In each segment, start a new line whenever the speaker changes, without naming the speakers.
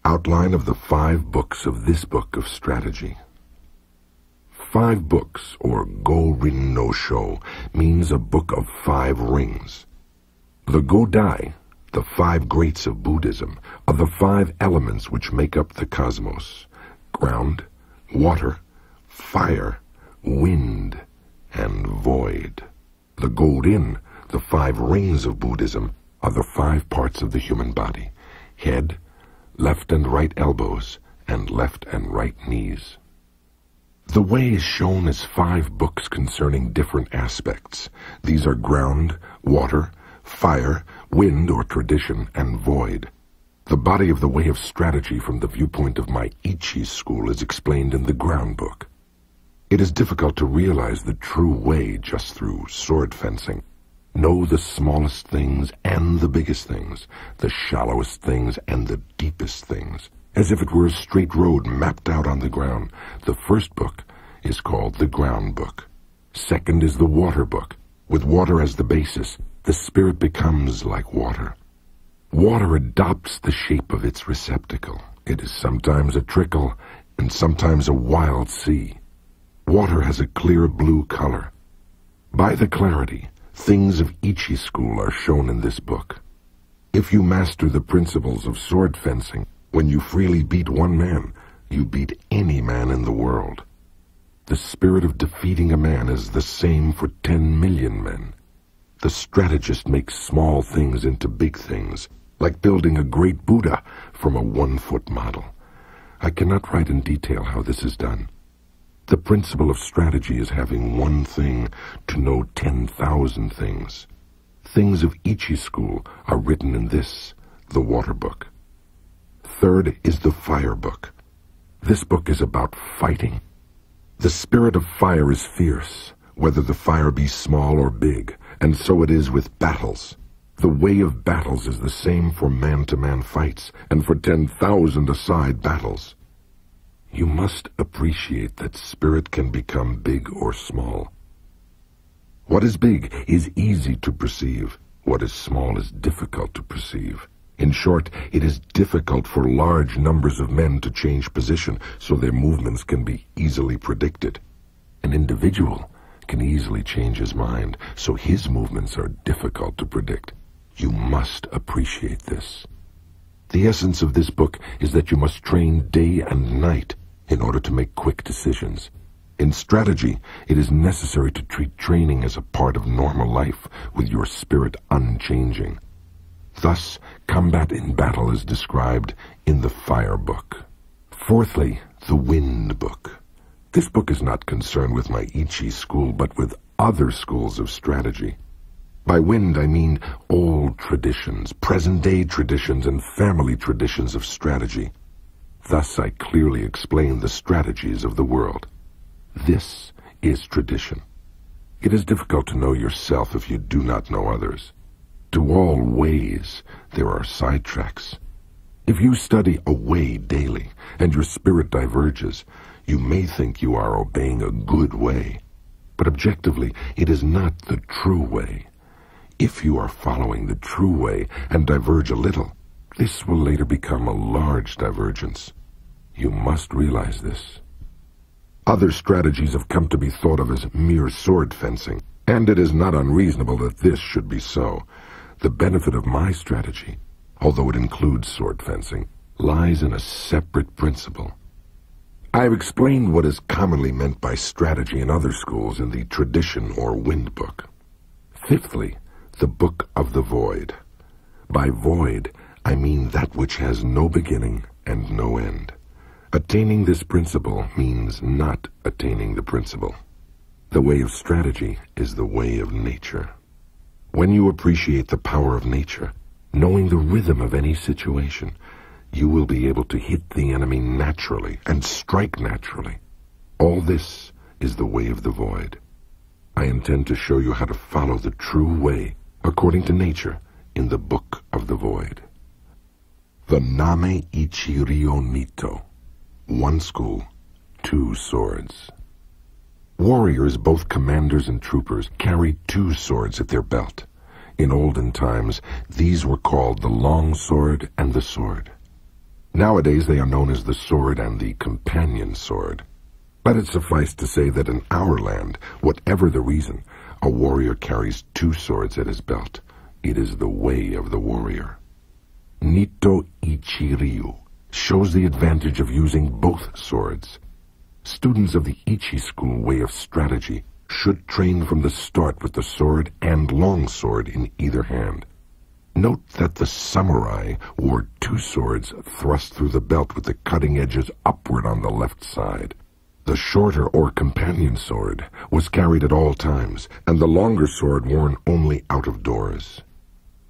Outline of the 5 books of this book of strategy. 5 books, or Go-Rin no Sho, means a book of 5 rings. The Go-Dai, the 5 greats of Buddhism, are the 5 elements which make up the cosmos: ground, water, fire, wind, and void. The Go-Rin, the 5 rings of Buddhism, are the 5 parts of the human body: head, left and right elbows, and left and right knees. The way is shown as 5 books concerning different aspects. These are ground, water, fire, wind or tradition, and void. The body of the way of strategy from the viewpoint of my Ichi school is explained in the ground book. It is difficult to realize the true way just through sword fencing. Know the smallest things and the biggest things, the shallowest things and the deepest things, as if it were a straight road mapped out on the ground. The first book is called the ground book. Second is the water book. With water as the basis, the spirit becomes like water. Water adopts the shape of its receptacle. It is sometimes a trickle and sometimes a wild sea. Water has a clear blue color. By the clarity, things of Ichi school are shown in this book. If you master the principles of sword fencing, when you freely beat one man, you beat any man in the world. The spirit of defeating a man is the same for 10 million men. The strategist makes small things into big things, like building a great Buddha from a 1-foot model. I cannot write in detail how this is done. The principle of strategy is having one thing to know 10,000 things. Things of Ichi school are written in this, the water book. Third is the fire book. This book is about fighting. The spirit of fire is fierce, whether the fire be small or big, and so it is with battles. The way of battles is the same for man-to-man fights and for 10,000-a-side battles. You must appreciate that spirit can become big or small. What is big is easy to perceive. What is small is difficult to perceive. In short, it is difficult for large numbers of men to change position so their movements can be easily predicted. An individual can easily change his mind, so his movements are difficult to predict. You must appreciate this. The essence of this book is that you must train day and night in order to make quick decisions. In strategy, it is necessary to treat training as a part of normal life, with your spirit unchanging. Thus, combat in battle is described in the fire book. Fourthly, the wind book. This book is not concerned with my Ichi school, but with other schools of strategy. By wind, I mean old traditions, present-day traditions, and family traditions of strategy. Thus, I clearly explain the strategies of the world. This is tradition. It is difficult to know yourself if you do not know others. To all ways, there are sidetracks. If you study a way daily, and your spirit diverges, you may think you are obeying a good way. But objectively, it is not the true way. If you are following the true way and diverge a little, this will later become a large divergence. You must realize this. Other strategies have come to be thought of as mere sword fencing, and it is not unreasonable that this should be so. The benefit of my strategy, although it includes sword fencing, lies in a separate principle. I have explained what is commonly meant by strategy in other schools in the tradition or wind book. Fifthly, the book of the void. By void, I mean that which has no beginning and no end. Attaining this principle means not attaining the principle. The way of strategy is the way of nature. When you appreciate the power of nature, knowing the rhythm of any situation, you will be able to hit the enemy naturally and strike naturally. All this is the way of the void. I intend to show you how to follow the true way, according to nature, in the book of the void. The Name Ichi Ryo Nito. 1 school, 2 swords. Warriors, both commanders and troopers, carried 2 swords at their belt. In olden times, these were called the long sword and the sword. Nowadays they are known as the sword and the companion sword. Let it suffice to say that in our land, whatever the reason, a warrior carries two swords at his belt. It is the way of the warrior. Nito Ichi Ryu shows the advantage of using both swords. Students of the Ichi school way of strategy should train from the start with the sword and long sword in either hand. Note that the samurai wore two swords thrust through the belt with the cutting edges upward on the left side. The shorter or companion sword was carried at all times, and the longer sword worn only out of doors.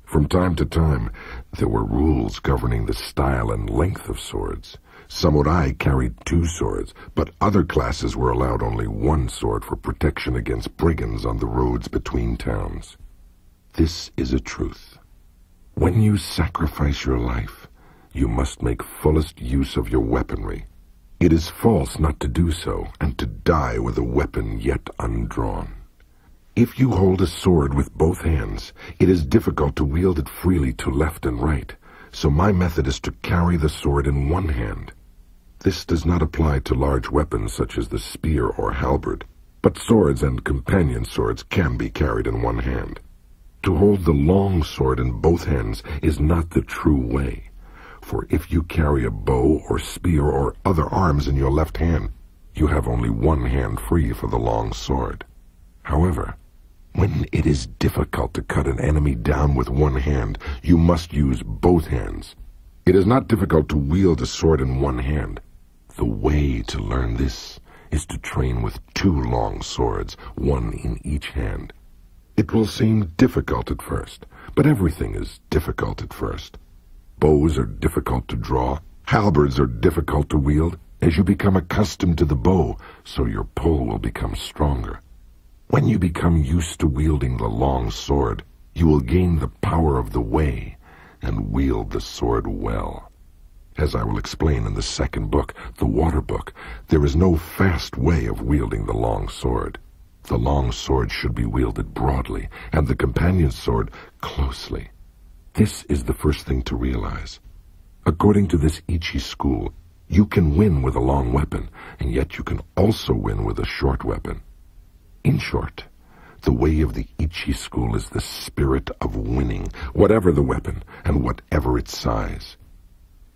From time to time, there were rules governing the style and length of swords. Samurai carried two swords, but other classes were allowed only one sword for protection against brigands on the roads between towns. This is a truth. When you sacrifice your life, you must make fullest use of your weaponry. It is false not to do so, and to die with a weapon yet undrawn. If you hold a sword with both hands, it is difficult to wield it freely to left and right, so my method is to carry the sword in one hand. This does not apply to large weapons such as the spear or halberd, but swords and companion swords can be carried in one hand. To hold the long sword in both hands is not the true way, for if you carry a bow or spear or other arms in your left hand, you have only one hand free for the long sword. However, when it is difficult to cut an enemy down with one hand, you must use both hands. It is not difficult to wield a sword in one hand. The way to learn this is to train with two long swords, one in each hand. It will seem difficult at first, but everything is difficult at first. Bows are difficult to draw, halberds are difficult to wield. As you become accustomed to the bow, so your pull will become stronger. When you become used to wielding the long sword, you will gain the power of the way and wield the sword well. As I will explain in the second book, the Water Book, there is no fast way of wielding the long sword. The long sword should be wielded broadly, and the companion sword closely. This is the first thing to realize. According to this Ichi school, you can win with a long weapon, and yet you can also win with a short weapon. In short, the way of the Ichi school is the spirit of winning, whatever the weapon and whatever its size.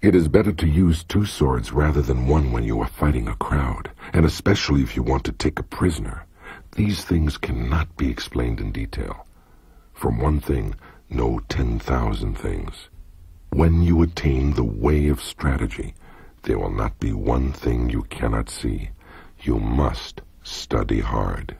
It is better to use two swords rather than one when you are fighting a crowd, and especially if you want to take a prisoner. These things cannot be explained in detail. From one thing, know 10,000 things. When you attain the way of strategy, there will not be one thing you cannot see. You must study hard.